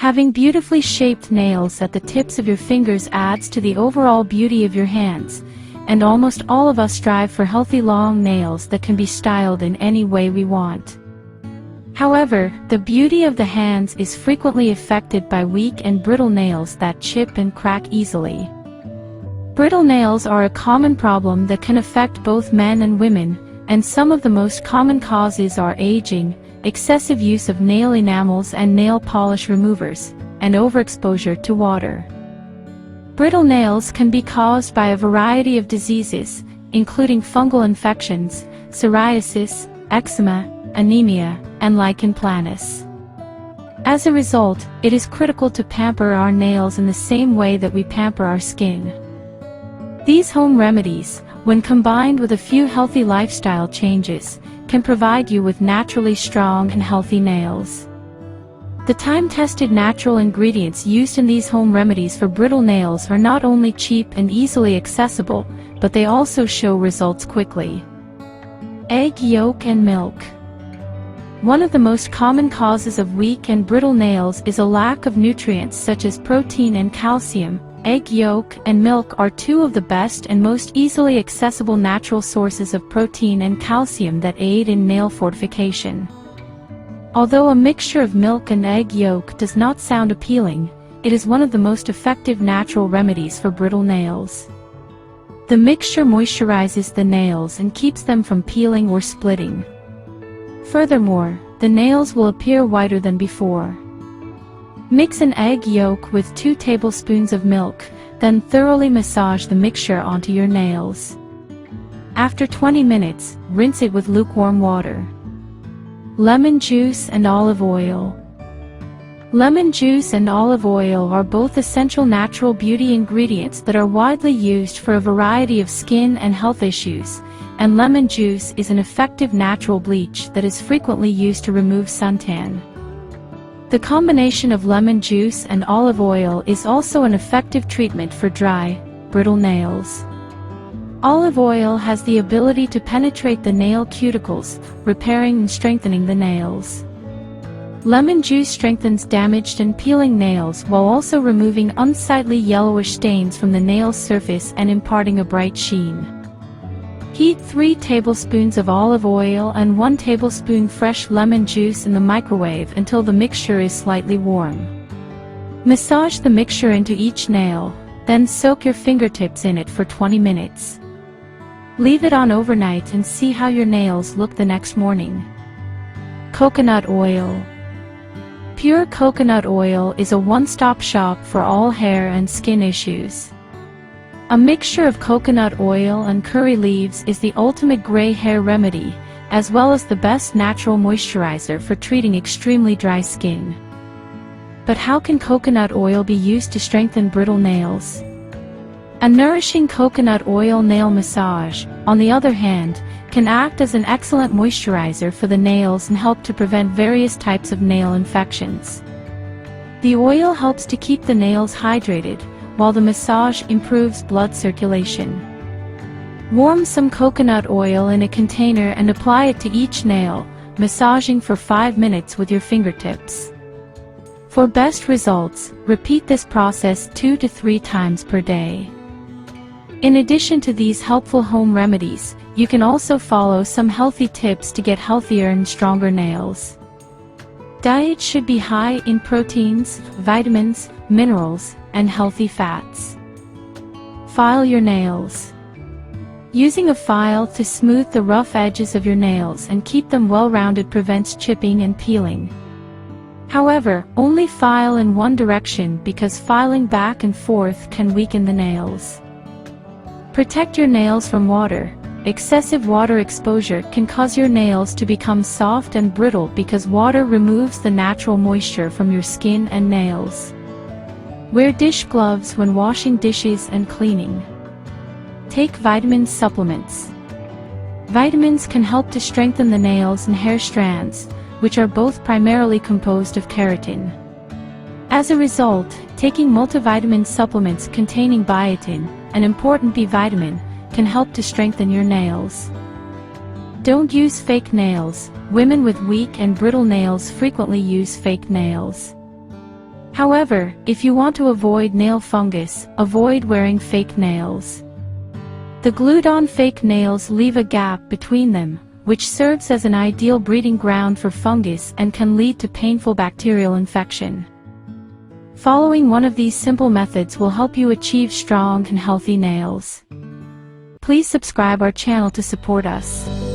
Having beautifully shaped nails at the tips of your fingers adds to the overall beauty of your hands, and almost all of us strive for healthy long nails that can be styled in any way we want. However, the beauty of the hands is frequently affected by weak and brittle nails that chip and crack easily. Brittle nails are a common problem that can affect both men and women, and some of the most common causes are aging, excessive use of nail enamels and nail polish removers, and overexposure to water. Brittle nails can be caused by a variety of diseases, including fungal infections, psoriasis, eczema, anemia, and lichen planus. As a result, it is critical to pamper our nails in the same way that we pamper our skin. These home remedies, when combined with a few healthy lifestyle changes, can provide you with naturally strong and healthy nails. The time-tested natural ingredients used in these home remedies for brittle nails are not only cheap and easily accessible, but they also show results quickly. Egg yolk and milk. One of the most common causes of weak and brittle nails is a lack of nutrients such as protein and calcium. Egg yolk and milk are two of the best and most easily accessible natural sources of protein and calcium that aid in nail fortification. Although a mixture of milk and egg yolk does not sound appealing, it is one of the most effective natural remedies for brittle nails. The mixture moisturizes the nails and keeps them from peeling or splitting. Furthermore, the nails will appear whiter than before. Mix an egg yolk with 2 tablespoons of milk, then thoroughly massage the mixture onto your nails. After 20 minutes, rinse it with lukewarm water. Lemon juice and olive oil. Lemon juice and olive oil are both essential natural beauty ingredients that are widely used for a variety of skin and health issues, and lemon juice is an effective natural bleach that is frequently used to remove suntan. The combination of lemon juice and olive oil is also an effective treatment for dry, brittle nails. Olive oil has the ability to penetrate the nail cuticles, repairing and strengthening the nails. Lemon juice strengthens damaged and peeling nails while also removing unsightly yellowish stains from the nail's surface and imparting a bright sheen. Heat 3 tablespoons of olive oil and 1 tablespoon fresh lemon juice in the microwave until the mixture is slightly warm. Massage the mixture into each nail, then soak your fingertips in it for 20 minutes. Leave it on overnight and see how your nails look the next morning. Coconut oil. Pure coconut oil is a one-stop shop for all hair and skin issues. A mixture of coconut oil and curry leaves is the ultimate gray hair remedy, as well as the best natural moisturizer for treating extremely dry skin. But how can coconut oil be used to strengthen brittle nails? A nourishing coconut oil nail massage, on the other hand, can act as an excellent moisturizer for the nails and help to prevent various types of nail infections. The oil helps to keep the nails hydrated, while the massage improves blood circulation. Warm some coconut oil in a container and apply it to each nail, massaging for 5 minutes with your fingertips. For best results, repeat this process 2 to 3 times per day. In addition to these helpful home remedies, you can also follow some healthy tips to get healthier and stronger nails. Diet should be high in proteins, vitamins, minerals, and healthy fats. File your nails. Using a file to smooth the rough edges of your nails and keep them well-rounded prevents chipping and peeling. However, only file in one direction because filing back and forth can weaken the nails. Protect your nails from water. Excessive water exposure can cause your nails to become soft and brittle because water removes the natural moisture from your skin and nails. Wear dish gloves when washing dishes and cleaning. Take vitamin supplements. Vitamins can help to strengthen the nails and hair strands, which are both primarily composed of keratin. As a result, taking multivitamin supplements containing biotin, an important B vitamin, can help to strengthen your nails. Don't use fake nails. Women with weak and brittle nails frequently use fake nails. However, if you want to avoid nail fungus, avoid wearing fake nails. The glued-on fake nails leave a gap between them, which serves as an ideal breeding ground for fungus and can lead to painful bacterial infection. Following one of these simple methods will help you achieve strong and healthy nails. Please subscribe our channel to support us.